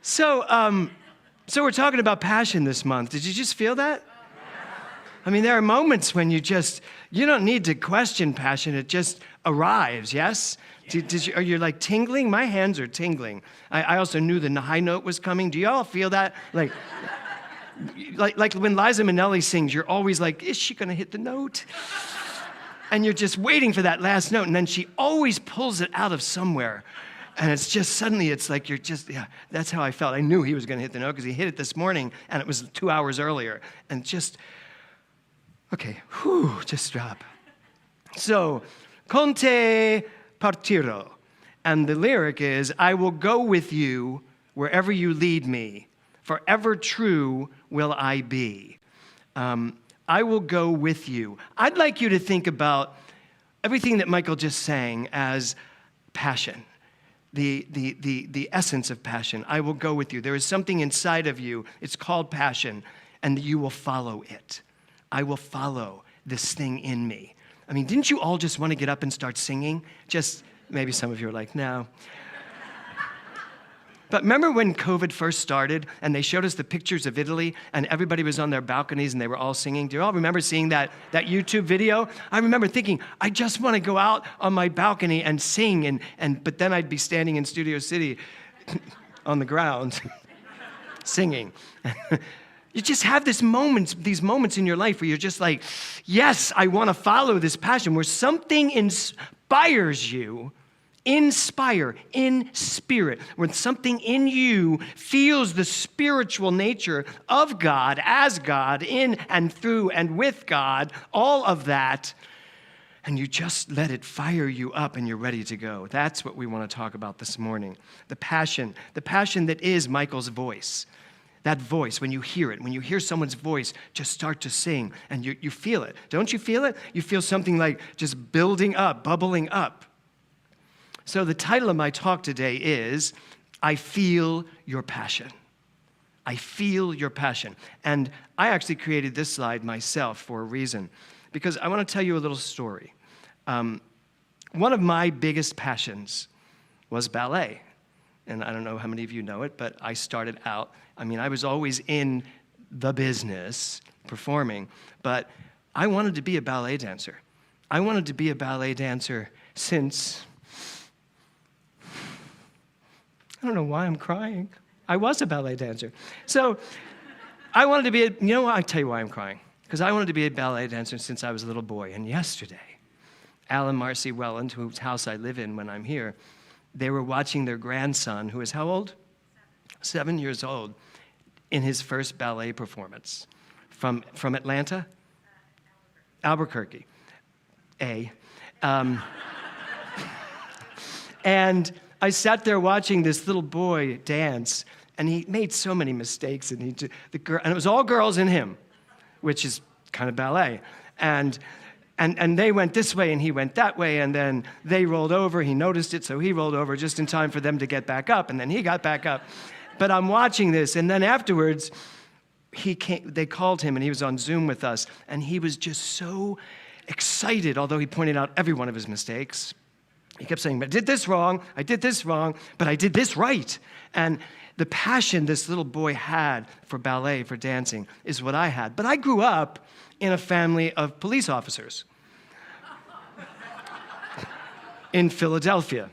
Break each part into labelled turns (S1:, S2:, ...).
S1: So we're talking about passion this month. Did you just feel that? I mean, there are moments when you don't need to question passion. It just arrives, yes? Are you like tingling? My hands are tingling. I also knew the high note was coming. Do you all feel that? Like when Liza Minnelli sings, you're always like, is she going to hit the note? And you're just waiting for that last note, and then she always pulls it out of somewhere. And it's just suddenly, it's like that's how I felt. I knew he was going to hit the note because he hit it this morning, and it was 2 hours earlier. And just drop. So, Conte partiro. And the lyric is, I will go with you wherever you lead me. Forever true will I be. I will go with you. I'd like you to think about everything that Michael just sang as passion. The essence of passion. I will go with you. There is something inside of you. It's called passion, and you will follow it. I will follow this thing in me. I mean, didn't you all just want to get up and start singing? Just, maybe some of you are like, no. But remember when COVID first started and they showed us the pictures of Italy and everybody was on their balconies and they were all singing? Do you all remember seeing that YouTube video? I remember thinking, I just want to go out on my balcony and sing, but then I'd be standing in Studio City on the ground singing. You just have these moments in your life where you're just like, yes, I want to follow this passion, where something inspires you. Inspire, in spirit, when something in you feels the spiritual nature of God, as God, in and through and with God, all of that, and you just let it fire you up and you're ready to go. That's what we want to talk about this morning. The passion that is Michael's voice. That voice, when you hear someone's voice just start to sing, and you feel it. Don't you feel it? You feel something like just building up, bubbling up. So the title of my talk today is, I Feel Your Passion. I feel your passion. And I actually created this slide myself for a reason, because I want to tell you a little story. One of my biggest passions was ballet. And I don't know how many of you know it, but I started out, I was always in the business, performing, but I wanted to be a ballet dancer. I wanted to be a ballet dancer since... I don't know why I'm crying. I was a ballet dancer. So I wanted to be I'll tell you why I'm crying. Because I wanted to be a ballet dancer since I was a little boy. And yesterday, Al and Marcy Welland, whose house I live in when I'm here, they were watching their grandson, who is how old? 7 years old, in his first ballet performance. From Atlanta? Albuquerque. And I sat there watching this little boy dance, and he made so many mistakes, and and it was all girls in him, which is kind of ballet. And they went this way, and he went that way, and then they rolled over. He noticed it, so he rolled over just in time for them to get back up, and then he got back up. But I'm watching this, and then afterwards, they called him, and he was on Zoom with us, and he was just so excited, although he pointed out every one of his mistakes. He kept saying, I did this wrong, but I did this right. And the passion this little boy had for ballet, for dancing, is what I had. But I grew up in a family of police officers in Philadelphia.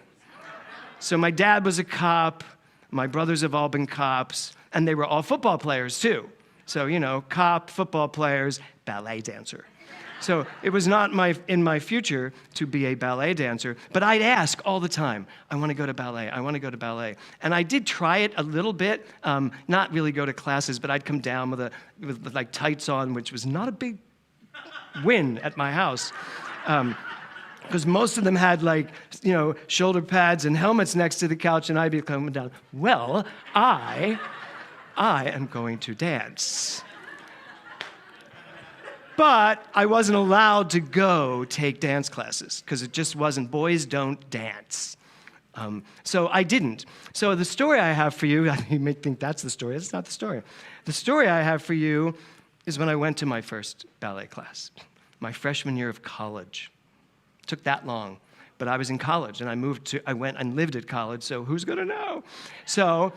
S1: So my dad was a cop, my brothers have all been cops, and they were all football players too. So, cop, football players, ballet dancer. So it was not in my future to be a ballet dancer, but I'd ask all the time, I want to go to ballet, I want to go to ballet. And I did try it a little bit, not really go to classes, but I'd come down with like tights on, which was not a big win at my house. Because most of them had shoulder pads and helmets next to the couch, and I'd be coming down, well, I am going to dance. But I wasn't allowed to go take dance classes because it just wasn't, boys don't dance. So I didn't. So the story I have for you, you may think that's the story. That's not the story. The story I have for you is when I went to my first ballet class, my freshman year of college. It took that long, but I was in college and I went and lived at college, so who's gonna know? So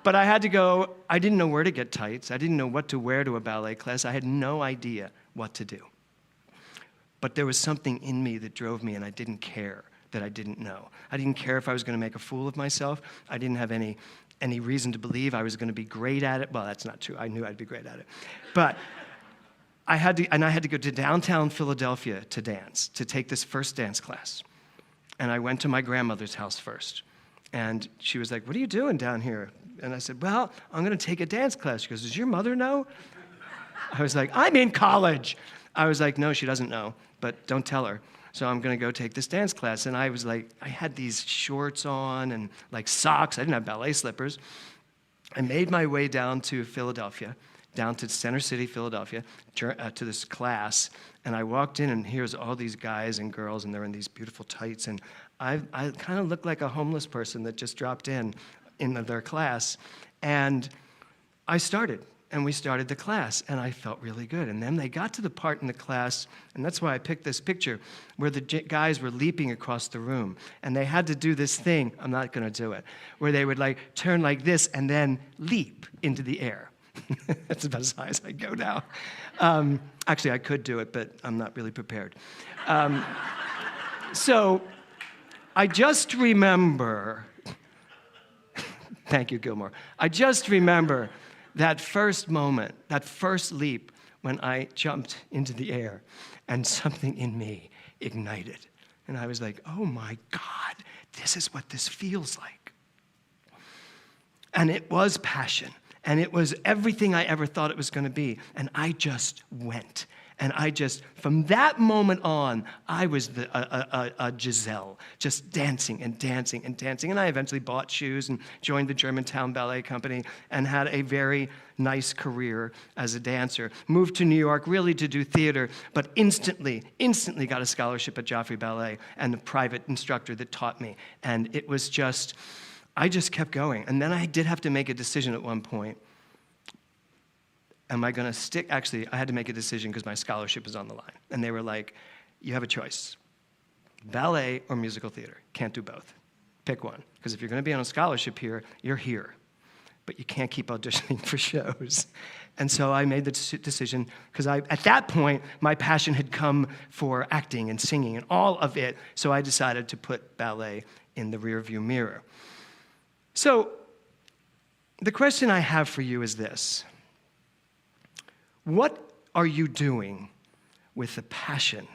S1: But I had to go. I didn't know where to get tights. I didn't know what to wear to a ballet class. I had no idea what to do. But there was something in me that drove me, and I didn't care that I didn't know. I didn't care if I was going to make a fool of myself. I didn't have any reason to believe I was going to be great at it. Well, that's not true. I knew I'd be great at it. But I had to go to downtown Philadelphia to dance, to take this first dance class. And I went to my grandmother's house first. And she was like, "What are you doing down here?" And I said, "Well, I'm going to take a dance class." She goes, "Does your mother know?" I was like, "I'm in college." I was like, "No, she doesn't know, but don't tell her." So I'm going to go take this dance class. And I was like, I had these shorts on and like socks. I didn't have ballet slippers. I made my way down to Philadelphia, down to Center City, Philadelphia, to this class. And I walked in, and here's all these guys and girls, and they're in these beautiful tights. And I kind of looked like a homeless person that just dropped in their class. And I started. And we started the class, and I felt really good. And then they got to the part in the class, and that's why I picked this picture, where the guys were leaping across the room. And they had to do this thing, I'm not going to do it, where they would like turn like this and then leap into the air. That's about as high as I go now. Actually, I could do it, but I'm not really prepared. So I just remember, thank you, Gilmore. I just remember that first moment, that first leap when I jumped into the air and something in me ignited. And I was like, oh my God, this is what this feels like. And it was passion. And it was everything I ever thought it was going to be. And I just went. And from that moment on, I was a Giselle, just dancing and dancing and dancing. And I eventually bought shoes and joined the Germantown Ballet Company and had a very nice career as a dancer. Moved to New York really to do theater, but instantly got a scholarship at Joffrey Ballet and a private instructor that taught me. And it was I just kept going. And then I did have to make a decision at one point. Am I going to stick? Actually, I had to make a decision because my scholarship was on the line. And they were like, you have a choice. Ballet or musical theater. Can't do both. Pick one. Because if you're going to be on a scholarship here, you're here. But you can't keep auditioning for shows. And so I made the decision because at that point, my passion had come for acting and singing and all of it. So I decided to put ballet in the rearview mirror. So the question I have for you is this. What are you doing with the passion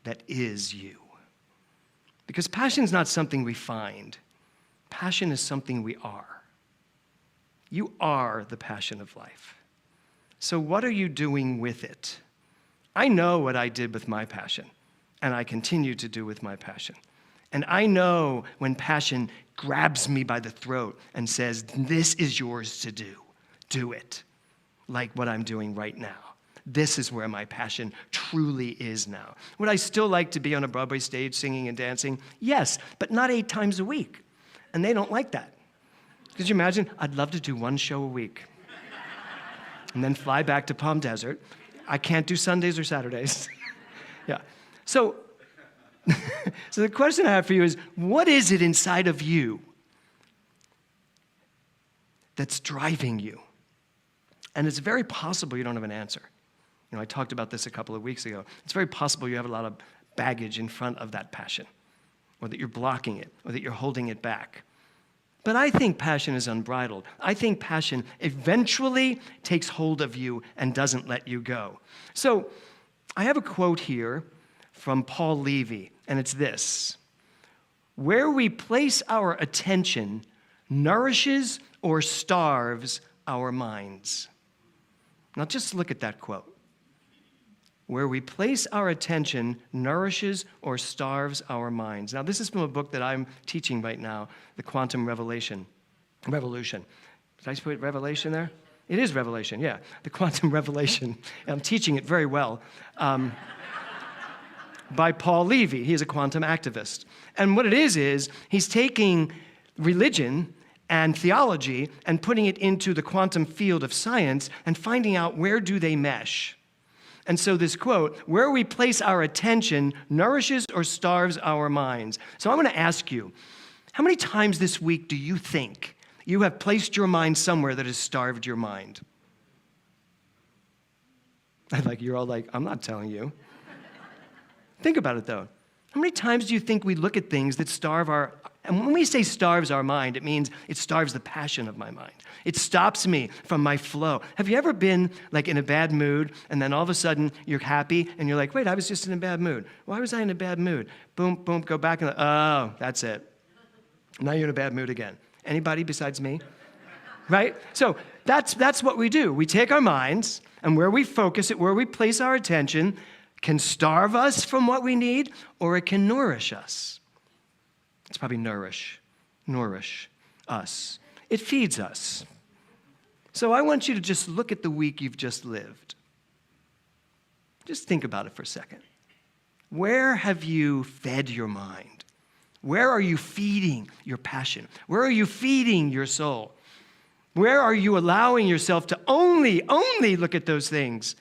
S1: that is you? Because passion is not something we find. Passion is something we are. You are the passion of life. So what are you doing with it? I know what I did with my passion, and I continue to do with my passion. And I know when passion grabs me by the throat and says, this is yours to do. Do it. Like what I'm doing right now. This is where my passion truly is now. Would I still like to be on a Broadway stage singing and dancing? Yes, but not 8 times a week. And they don't like that. Could you imagine? I'd love to do 1 show a week. And then fly back to Palm Desert. I can't do Sundays or Saturdays. Yeah. So the question I have for you is, what is it inside of you that's driving you? And it's very possible you don't have an answer. I talked about this a couple of weeks ago. It's very possible you have a lot of baggage in front of that passion, or that you're blocking it, or that you're holding it back. But I think passion is unbridled. I think passion eventually takes hold of you and doesn't let you go. So I have a quote here from Paul Levy, and it's this. Where we place our attention nourishes or starves our minds. Now just look at that quote. Where we place our attention nourishes or starves our minds. Now this is from a book that I'm teaching right now, The Quantum Revolution. Did I put revelation there? It is revelation, yeah. The Quantum Revolution. I'm teaching it very well. By Paul Levy. He is a quantum activist. And what it is he's taking religion and theology and putting it into the quantum field of science and finding out where do they mesh. And so this quote, where we place our attention nourishes or starves our minds. So I'm going to ask you, how many times this week do you think You have placed your mind somewhere that has starved your mind. You're all like, I'm not telling you. Think about it, though. How many times do you think we look at things that starve our, and when we say starves our mind, it means it starves the passion of my mind. It stops me from my flow. Have you ever been in a bad mood, and then all of a sudden you're happy, and you're like, wait, I was just in a bad mood. Why was I in a bad mood? Boom, boom, go back, and oh, that's it. Now you're in a bad mood again. Anybody besides me? Right? So that's what we do. We take our minds, and where we focus it, where we place our attention, can starve us from what we need, or it can nourish us. It's probably nourish us. It feeds us. So I want you to just look at the week you've just lived. Just think about it for a second. Where have you fed your mind? Where are you feeding your passion? Where are you feeding your soul? Where are you allowing yourself to only look at those things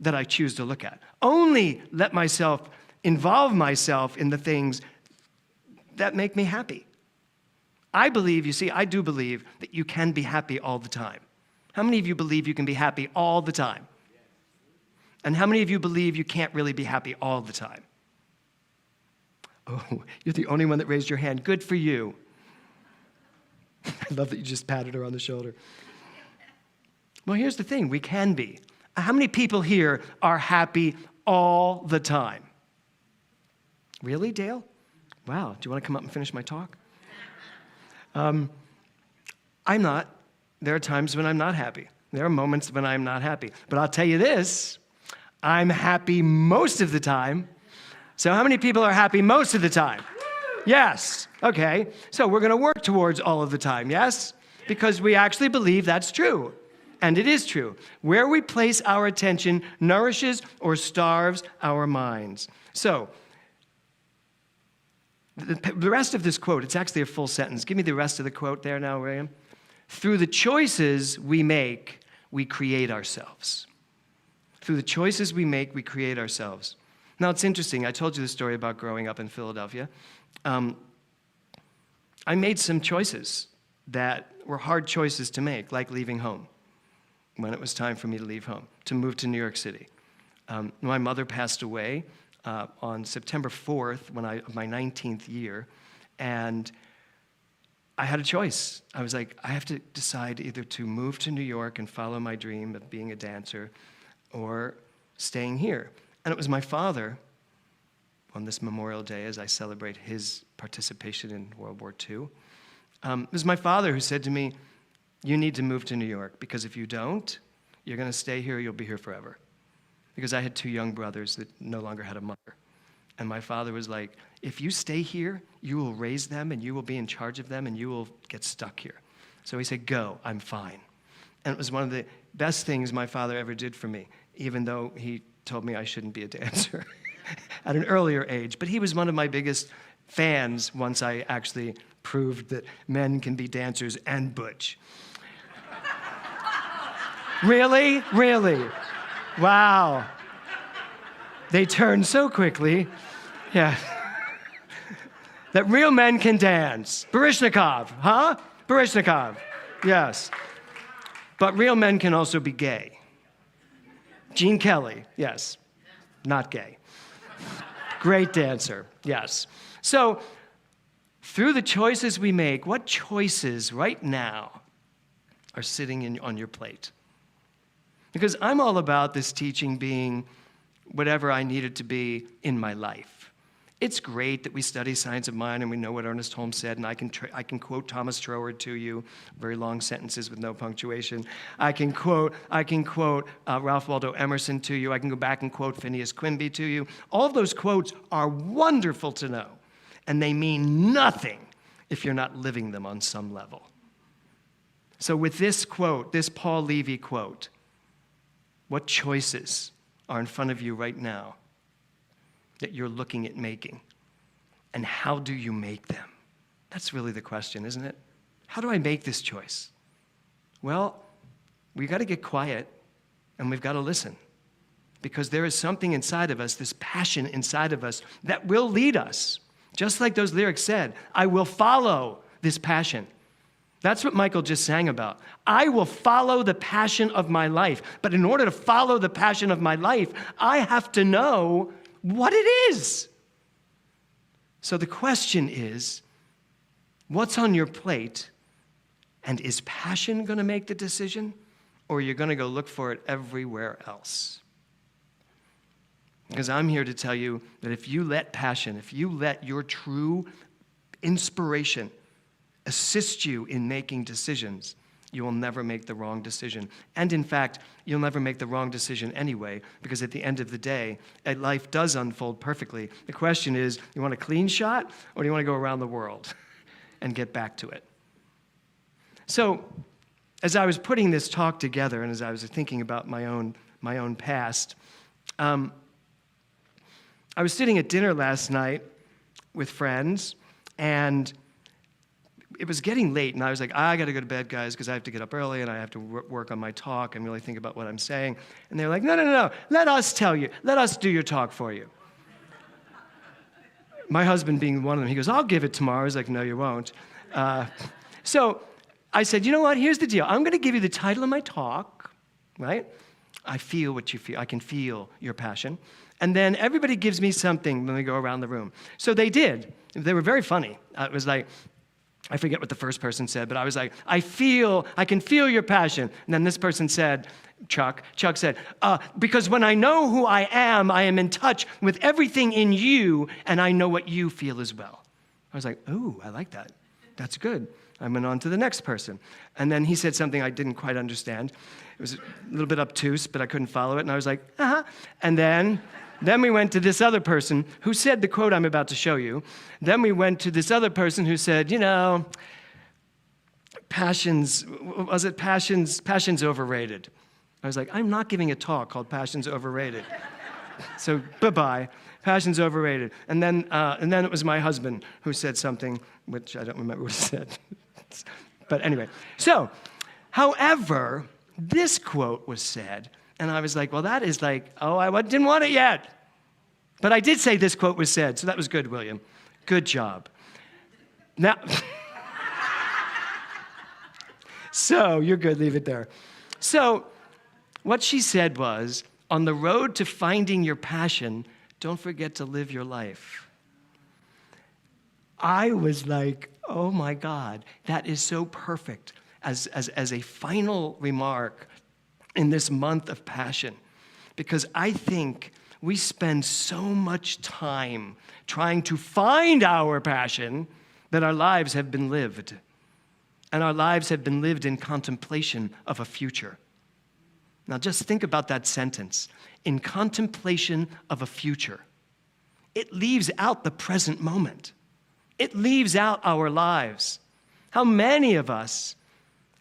S1: that I choose to look at? Only let myself involve myself in the things that make me happy. I do believe that you can be happy all the time. How many of you believe you can be happy all the time? And how many of you believe you can't really be happy all the time? Oh, you're the only one that raised your hand. Good for you. I love that you just patted her on the shoulder. Well, here's the thing. We can be. How many people here are happy all the time? Really, Dale? Wow. Do you want to come up and finish my talk? I'm not. There are times when I'm not happy. There are moments when I'm not happy. But I'll tell you this, I'm happy most of the time. So how many people are happy most of the time? Yes. Okay. So we're going to work towards all of the time, yes? Because we actually believe that's true. And it is true. Where we place our attention nourishes or starves our minds. So the rest of this quote, it's actually a full sentence. Give me the rest of the quote there now, William. Through the choices we make, we create ourselves. Through the choices we make, we create ourselves. Now, it's interesting. I told you the story about growing up in Philadelphia. I made some choices that were hard choices to make, like leaving home when it was time for me to leave home, to move to New York City. My mother passed away on September 4th of my 19th year, and I had a choice. I was like, I have to decide either to move to New York and follow my dream of being a dancer or staying here. And it was my father, on this Memorial Day, as I celebrate his participation in World War II, it was my father who said to me, you need to move to New York, because if you don't, you're going to stay here, you'll be here forever. Because I had two young brothers that no longer had a mother. And my father was like, if you stay here, you will raise them, and you will be in charge of them, and you will get stuck here. So he said, go, I'm fine. And it was one of the best things my father ever did for me, even though he told me I shouldn't be a dancer at an earlier age. But he was one of my biggest fans once I actually proved that men can be dancers and butch. Really? Really? Wow. They turn so quickly. Yeah. That real men can dance. Baryshnikov, huh? Baryshnikov. Yes. But real men can also be gay. Gene Kelly, yes. Not gay. Great dancer, yes. So, through the choices we make, what choices right now are sitting on your plate? Because I'm all about this teaching being whatever I need it to be in my life. It's great that we study science of mind and we know what Ernest Holmes said, and I can quote Thomas Troward to you, very long sentences with no punctuation. I can quote Ralph Waldo Emerson to you. I can go back and quote Phineas Quimby to you. All of those quotes are wonderful to know, and they mean nothing if you're not living them on some level. So with this quote, this Paul Levy quote, what choices are in front of you right now that you're looking at making? And how do you make them? That's really the question, isn't it? How do I make this choice? Well, we've got to get quiet and we've got to listen, because there is something inside of us, this passion inside of us that will lead us. Just like those lyrics said, I will follow this passion. That's what Michael just sang about. I will follow the passion of my life. But in order to follow the passion of my life, I have to know what it is. So the question is, what's on your plate? And is passion going to make the decision? Or are you going to go look for it everywhere else? Because I'm here to tell you that if you let passion, if you let your true inspiration assist you in making decisions, you will never make the wrong decision. And in fact, you'll never make the wrong decision anyway, because at the end of the day, life does unfold perfectly. The question is, you want a clean shot, or do you want to go around the world and get back to it? So, as I was putting this talk together, and as I was thinking about my own past, I was sitting at dinner last night with friends, and it was getting late, and I was like, I got to go to bed, guys, because I have to get up early, and I have to work on my talk and really think about what I'm saying. And they were like, no, let us tell you. Let us do your talk for you. My husband being one of them, he goes, I'll give it tomorrow. I was like, no, you won't. So I said, you know what? Here's the deal. I'm going to give you the title of my talk, right? I feel what you feel. I can feel your passion. And then everybody gives me something when we go around the room. So they did. They were very funny. It was like, I forget what the first person said, but I was like, I can feel your passion. And then this person said, Chuck said, because when I know who I am in touch with everything in you, and I know what you feel as well. I was like, ooh, I like that. That's good. I went on to the next person. And then he said something I didn't quite understand. It was a little bit obtuse, but I couldn't follow it. And I was like, uh-huh. And then we went to this other person who said the quote I'm about to show you. Then we went to this other person who said, passion's overrated. I was like, I'm not giving a talk called Passion's Overrated. So bye-bye. Passion's overrated. And then it was my husband who said something, which I don't remember what he said. But anyway. So, however, this quote was said, and I was like, well, that is like, I didn't want it yet. But I did say this quote was said, so that was good, William. Good job. Now, so you're good, leave it there. So, what she said was, on the road to finding your passion, don't forget to live your life. I was like, oh my God, that is so perfect as a final remark in this month of passion. Because I think we spend so much time trying to find our passion that our lives have been lived. And our lives have been lived in contemplation of a future. Now just think about that sentence. In contemplation of a future. It leaves out the present moment. It leaves out our lives. How many of us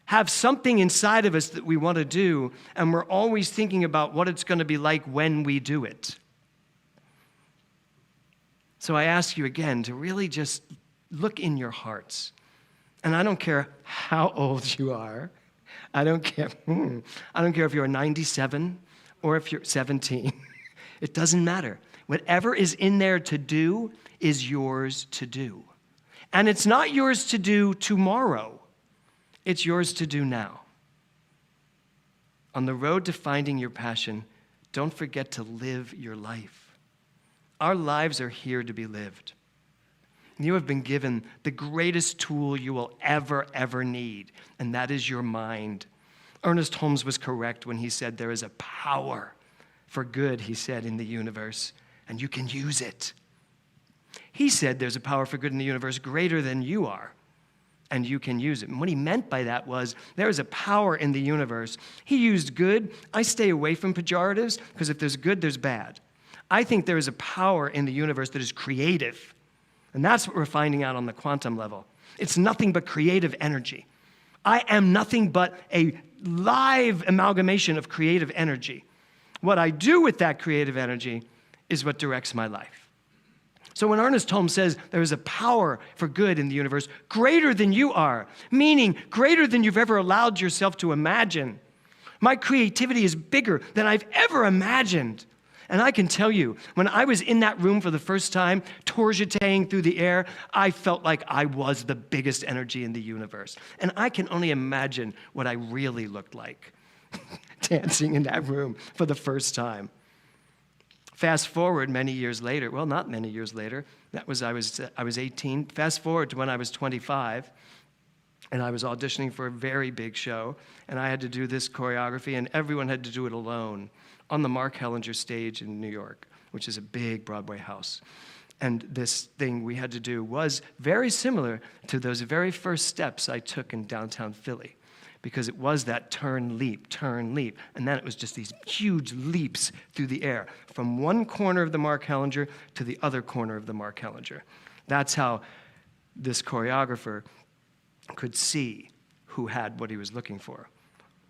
S1: have something inside of us that we want to do, and we're always thinking about what it's going to be like when we do it? So I ask you again to really just look in your hearts. And I don't care how old you are. I don't care if you're 97 or if you're 17. It doesn't matter. Whatever is in there to do is yours to do. And it's not yours to do tomorrow. It's yours to do now. On the road to finding your passion, don't forget to live your life. Our lives are here to be lived. You have been given the greatest tool you will ever need, and that is your mind. Ernest Holmes was correct when he said there is a power for good, he said, in the universe, and you can use it. He said there's a power for good in the universe greater than you are, and you can use it. And what he meant by that was there is a power in the universe. He used good. I stay away from pejoratives because if there's good, there's bad. I think there is a power in the universe that is creative. And that's what we're finding out on the quantum level. It's nothing but creative energy. I am nothing but a live amalgamation of creative energy. What I do with that creative energy is what directs my life. So when Ernest Holmes says there is a power for good in the universe greater than you are, meaning greater than you've ever allowed yourself to imagine, my creativity is bigger than I've ever imagined. And I can tell you, when I was in that room for the first time, torjeting through the air, I felt like I was the biggest energy in the universe. And I can only imagine what I really looked like dancing in that room for the first time. Fast forward many years later, well, not many years later, I was 18. Fast forward to when I was 25, and I was auditioning for a very big show, and I had to do this choreography, and everyone had to do it alone on the Mark Hellinger stage in New York, which is a big Broadway house. And this thing we had to do was very similar to those very first steps I took in downtown Philly, because it was that turn, leap, and then it was just these huge leaps through the air from one corner of the Mark Hellinger to the other corner of the Mark Hellinger. That's how this choreographer could see who had what he was looking for.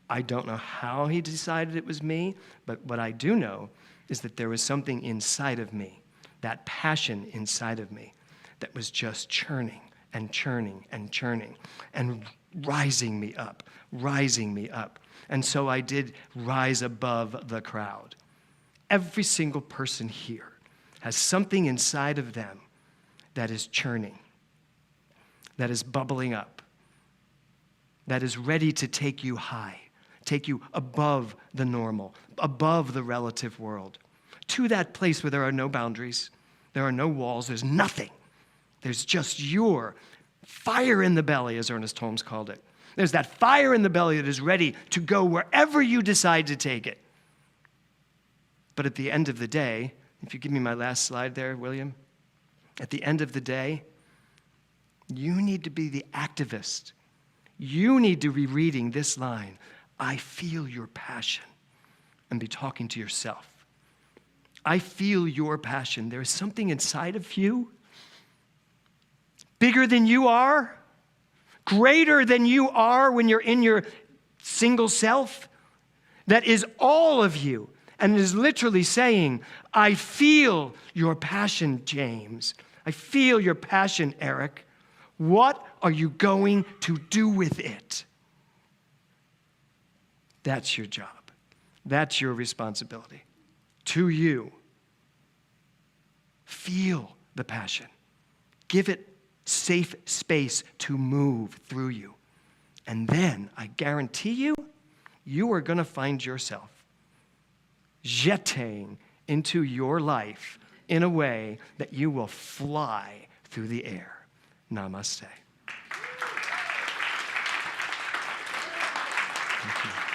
S1: I don't know how he decided it was me, but what I do know is that there was something inside of me, that passion inside of me, that was just churning and churning and churning and rising me up. And so I did rise above the crowd. Every single person here has something inside of them that is churning, that is bubbling up, that is ready to take you high, take you above the normal, above the relative world, to that place where there are no boundaries, there are no walls, there's nothing. There's just your fire in the belly, as Ernest Holmes called it. There's that fire in the belly that is ready to go wherever you decide to take it. But at the end of the day, if you give me my last slide there, William, at the end of the day, you need to be the activist. You need to be reading this line, I feel your passion, and be talking to yourself. I feel your passion. There is something inside of you, bigger than you are, greater than you are when you're in your single self, that is all of you, and is literally saying, I feel your passion, James. I feel your passion, Eric. What are you going to do with it? That's your job. That's your responsibility. To you. Feel the passion. Give it safe space to move through you. And then, I guarantee you, you are going to find yourself jeting into your life in a way that you will fly through the air. Namaste. Thank you.